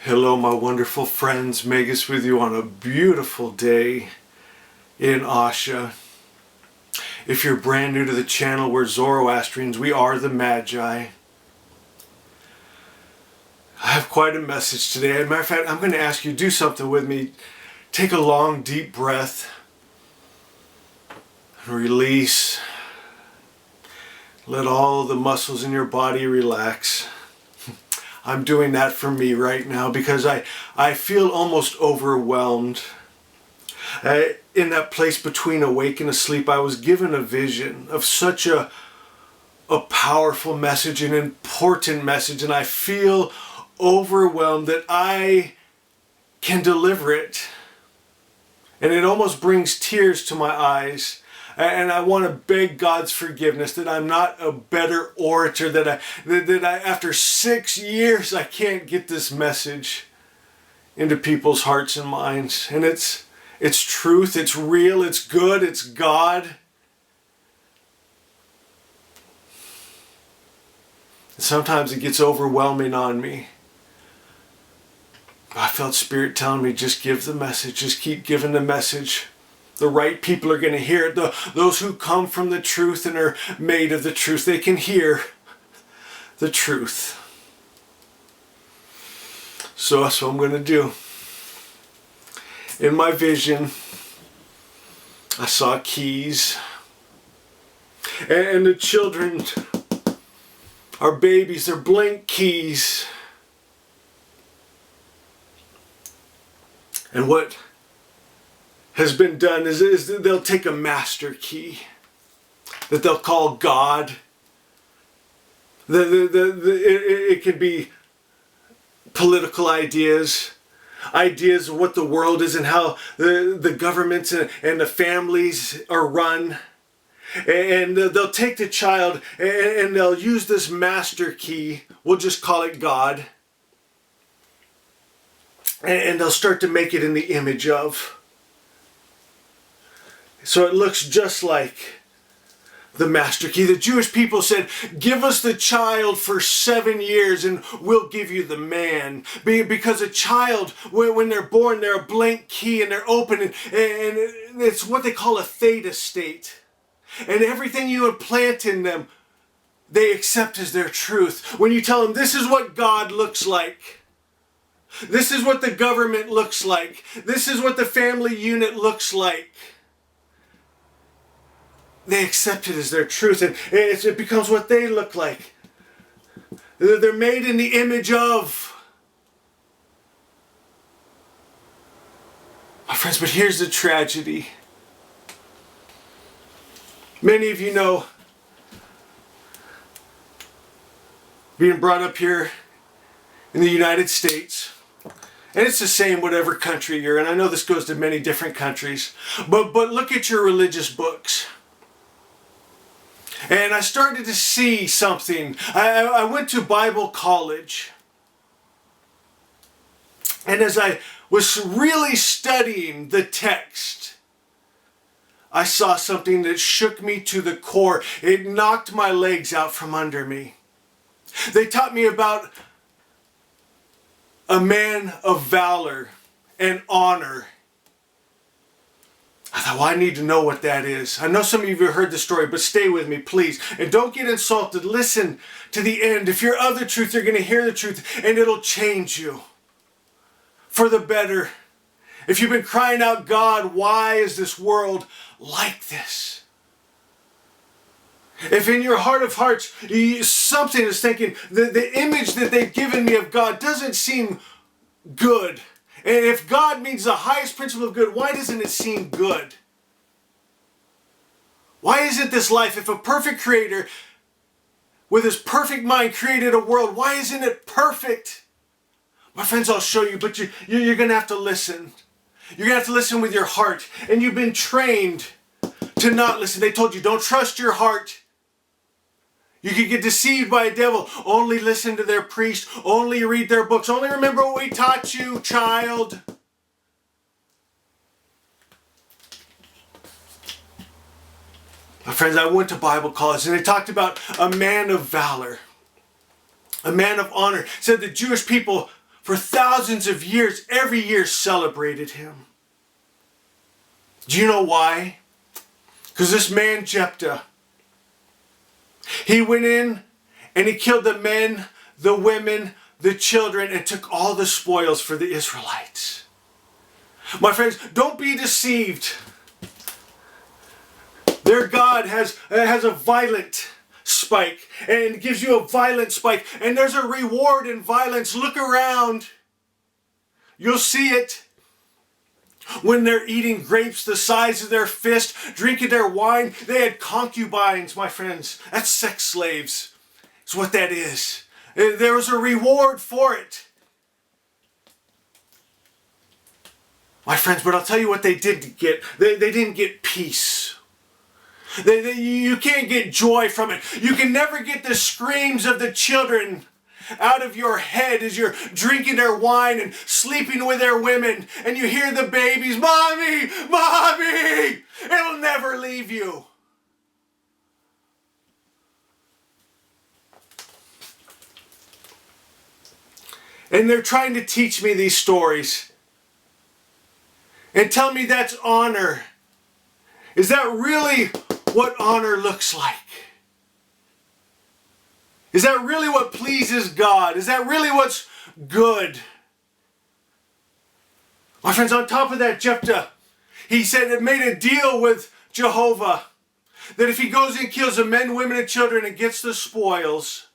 Hello, my wonderful friends. Magus with you on a beautiful day in Asha. If you're brand new to the channel, we're Zoroastrians. We are the Magi. I have quite a message today. As a matter of fact, I'm going to ask you to do something with me. Take a long, deep breath. And release. Let all the muscles in your body relax. I'm doing that for me right now because I feel almost overwhelmed. In that place between awake and asleep, I was given a vision of such a powerful message, an important message, and I feel overwhelmed that I can deliver it. And it almost brings tears to my eyes. And I want to beg God's forgiveness that I'm not a better orator, that I after 6 years I can't get this message into people's hearts and minds. And it's truth, it's real, it's good, it's God. And sometimes it gets overwhelming on me. I felt Spirit telling me, just give the message, just keep giving the message. The right people are going to hear it. Those who come from the truth and are made of the truth, they can hear the truth. So that's what I'm going to do. In my vision, I saw keys. And the children are babies. They're blank keys. And what has been done is they'll take a master key that they'll call God. It can be political ideas of what the world is and how the governments and the families are run. And they'll take the child and they'll use this master key, we'll just call it God, and they'll start to make it in the image of. So it looks just like the master key. The Jewish people said, give us the child for 7 years and we'll give you the man. Because a child, when they're born, they're a blank key and they're open. And it's what they call a theta state. And everything you implant in them, they accept as their truth. When you tell them, this is what God looks like. This is what the government looks like. This is what the family unit looks like. They accept it as their truth, and it becomes what they look like. They're made in the image of. My friends, but here's the tragedy. Many of you know, being brought up here in the United States, and it's the same whatever country you're in. I know this goes to many different countries, but look at your religious books. And I started to see something. I went to Bible college. And as I was really studying the text, I saw something that shook me to the core. It knocked my legs out from under me. They taught me about a man of valor and honor. I thought, well, I need to know what that is. I know some of you have heard the story, but stay with me, please. And don't get insulted. Listen to the end. If you're of the truth, you're going to hear the truth, and it'll change you for the better. If you've been crying out, God, why is this world like this? If in your heart of hearts, something is thinking, the image that they've given me of God doesn't seem good. And if God means the highest principle of good, why doesn't it seem good? Why isn't this life, if a perfect creator with his perfect mind created a world, why isn't it perfect? My friends, I'll show you, but you're going to have to listen. You're going to have to listen with your heart. And you've been trained to not listen. They told you, don't trust your heart. You could get deceived by a devil. Only listen to their priest. Only read their books. Only remember what we taught you, child. My friends, I went to Bible college and they talked about a man of valor. A man of honor. Said the Jewish people for thousands of years, every year celebrated him. Do you know why? Because this man Jephthah, he went in and he killed the men, the women, the children, and took all the spoils for the Israelites. My friends, don't be deceived. Their God has a violent spike and gives you a violent spike, and there's a reward in violence. Look around. You'll see it. When they're eating grapes the size of their fist, drinking their wine, they had concubines, my friends. That's sex slaves. That's what that is. There was a reward for it. My friends, but I'll tell you what they didn't get. They didn't get peace. You can't get joy from it. You can never get the screams of the children out of your head as you're drinking their wine and sleeping with their women, and you hear the babies, "Mommy, Mommy!" It'll never leave you. And they're trying to teach me these stories and tell me that's honor. Is that really what honor looks like? Is that really what pleases God? Is that really what's good? My friends, on top of that, Jephthah, he said it made a deal with Jehovah that if he goes and kills the men, women, and children and gets the spoils,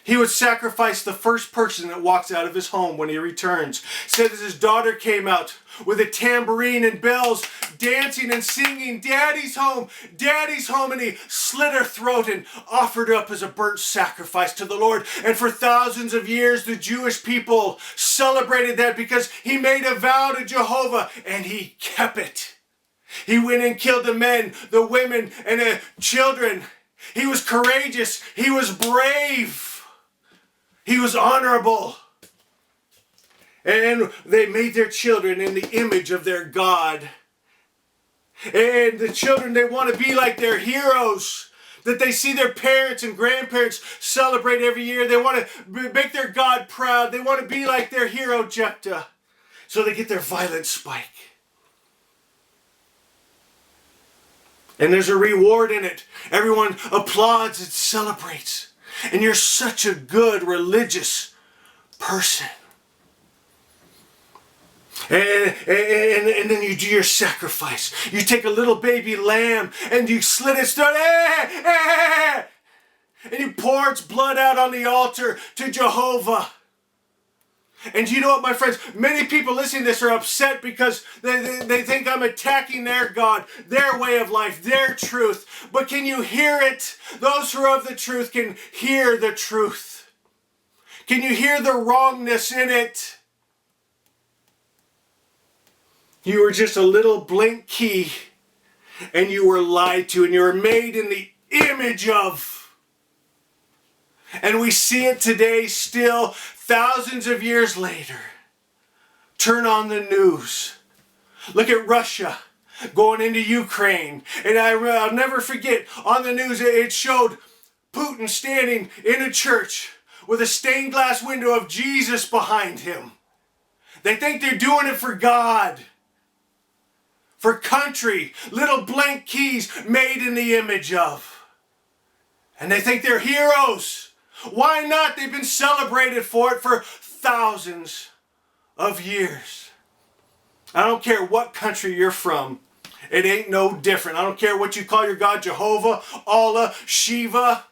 he would sacrifice the first person that walks out of his home when he returns. Said that his daughter came out with a tambourine and bells, dancing and singing, "Daddy's home, Daddy's home," and he slit her throat and offered her up as a burnt sacrifice to the Lord. And for thousands of years, the Jewish people celebrated that because he made a vow to Jehovah and he kept it. He went and killed the men, the women, and the children. He was courageous. He was brave. He was honorable. And they made their children in the image of their God. And the children, they want to be like their heroes that they see their parents and grandparents celebrate every year. They want to make their God proud. They want to be like their hero Jephthah. So they get their violent spike. And there's a reward in it. Everyone applauds and celebrates. And you're such a good religious person. And then you do your sacrifice. You take a little baby lamb and you slit its throat. And you pour its blood out on the altar to Jehovah. And you know what, my friends? Many people listening to this are upset because they think I'm attacking their God, their way of life, their truth. But can you hear it? Those who are of the truth can hear the truth. Can you hear the wrongness in it? You were just a little blank key, and you were lied to, and you were made in the image of. And we see it today still, thousands of years later. Turn on the news. Look at Russia going into Ukraine. And I'll never forget, on the news it showed Putin standing in a church with a stained glass window of Jesus behind him. They think they're doing it for God. For country, little blank keys made in the image of. And they think they're heroes. Why not? They've been celebrated for it for thousands of years. I don't care what country you're from. It ain't no different. I don't care what you call your God, Jehovah, Allah, Shiva.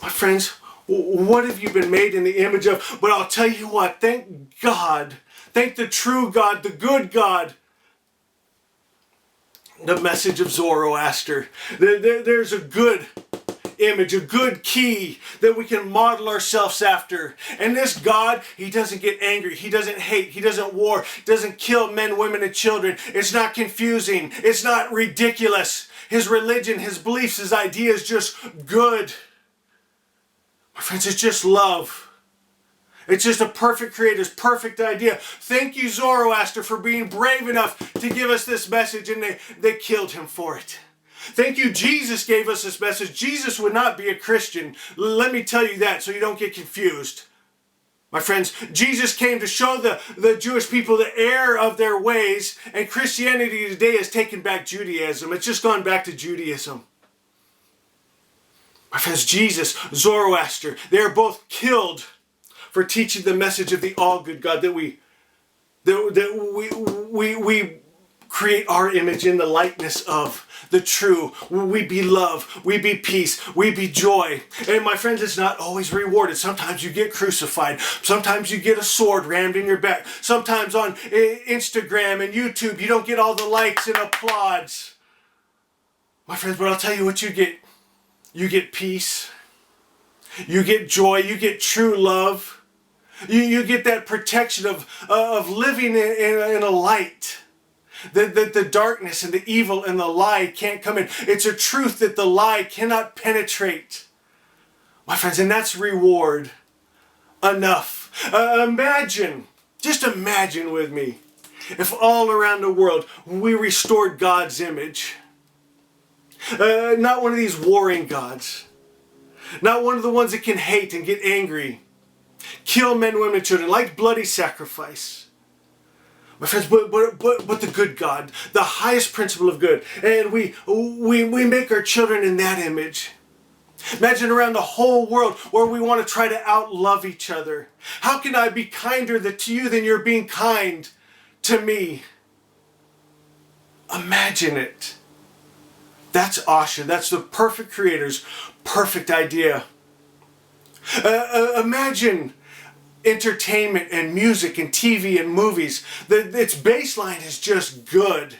My friends, what have you been made in the image of? But I'll tell you what, thank God. Thank the true God, the good God. The message of Zoroaster. There's a good image, a good key that we can model ourselves after. And this God, he doesn't get angry. He doesn't hate. He doesn't war. Doesn't kill men, women, and children. It's not confusing. It's not ridiculous. His religion, his beliefs, his ideas, just good. My friends, it's just love. It's just a perfect creator's perfect idea. Thank you, Zoroaster, for being brave enough to give us this message, and they killed him for it. Thank you, Jesus gave us this message. Jesus would not be a Christian. Let me tell you that so you don't get confused. My friends, Jesus came to show the Jewish people the error of their ways, and Christianity today has taken back Judaism. It's just gone back to Judaism. My friends, Jesus, Zoroaster, they are both killed for teaching the message of the all-good God, that we create our image in the likeness of the true. We be love, we be peace, we be joy. And my friends, it's not always rewarded. Sometimes you get crucified. Sometimes you get a sword rammed in your back. Sometimes on Instagram and YouTube, you don't get all the likes and applause. My friends, but I'll tell you what you get. You get peace. You get joy. You get true love. You get that protection of living in a light. The darkness and the evil and the lie can't come in. It's a truth that the lie cannot penetrate. My friends, and that's reward enough. Just imagine with me, if all around the world we restored God's image. Not one of these warring gods. Not one of the ones that can hate and get angry. Kill men, women, and children, like bloody sacrifice. My friends, but the good God, the highest principle of good. And we make our children in that image. Imagine around the whole world where we want to try to outlove each other. How can I be kinder to you than you're being kind to me? Imagine it. That's Asha. That's the perfect creator's perfect idea. Imagine entertainment and music and TV and movies. Its baseline is just good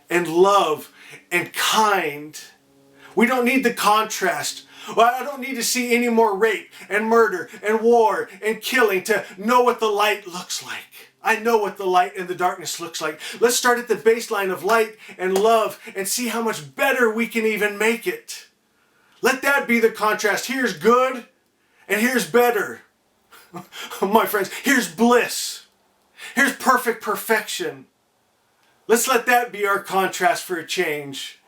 and love and kind. We don't need the contrast. Well, I don't need to see any more rape and murder and war and killing to know what the light looks like. I know what the light and the darkness looks like. Let's start at the baseline of light and love and see how much better we can even make it. Let that be the contrast. Here's good and here's better. My friends, here's bliss. Here's perfect perfection. Let's let that be our contrast for a change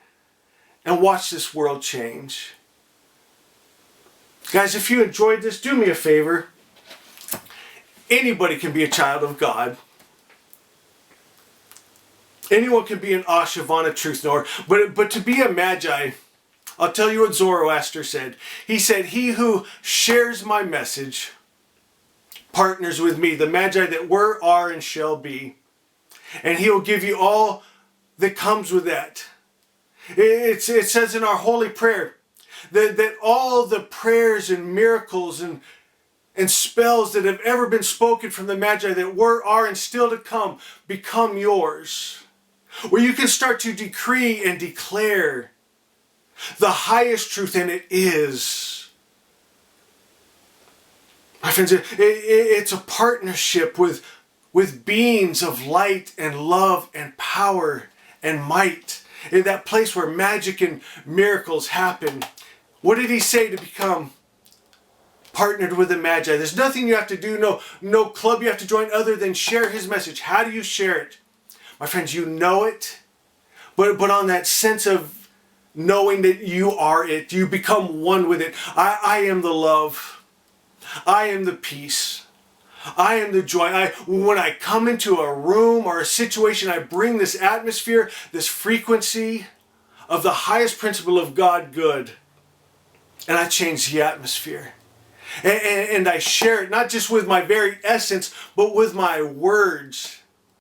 and watch this world change. Guys, if you enjoyed this, do me a favor. Anybody can be a child of God. Anyone can be an Asha, Vana, truth knower. But to be a magi, I'll tell you what Zoroaster said. He said, he who shares my message partners with me, the magi that were, are, and shall be. And he will give you all that comes with that. It says in our holy prayer that all the prayers and miracles and spells that have ever been spoken from the Magi that were, are, and still to come become yours. Where you can start to decree and declare the highest truth, and it is. My friends, it's a partnership with beings of light and love and power and might. In that place where magic and miracles happen. What did he say to become partnered with the Magi? There's nothing you have to do, no club you have to join other than share his message. How do you share it? My friends, you know it, but on that sense of knowing that you are it, you become one with it. I am the love. I am the peace. I am the joy. When I come into a room or a situation, I bring this atmosphere, this frequency of the highest principle of God good. And I change the atmosphere. And I share it not just with my very essence, but with my words.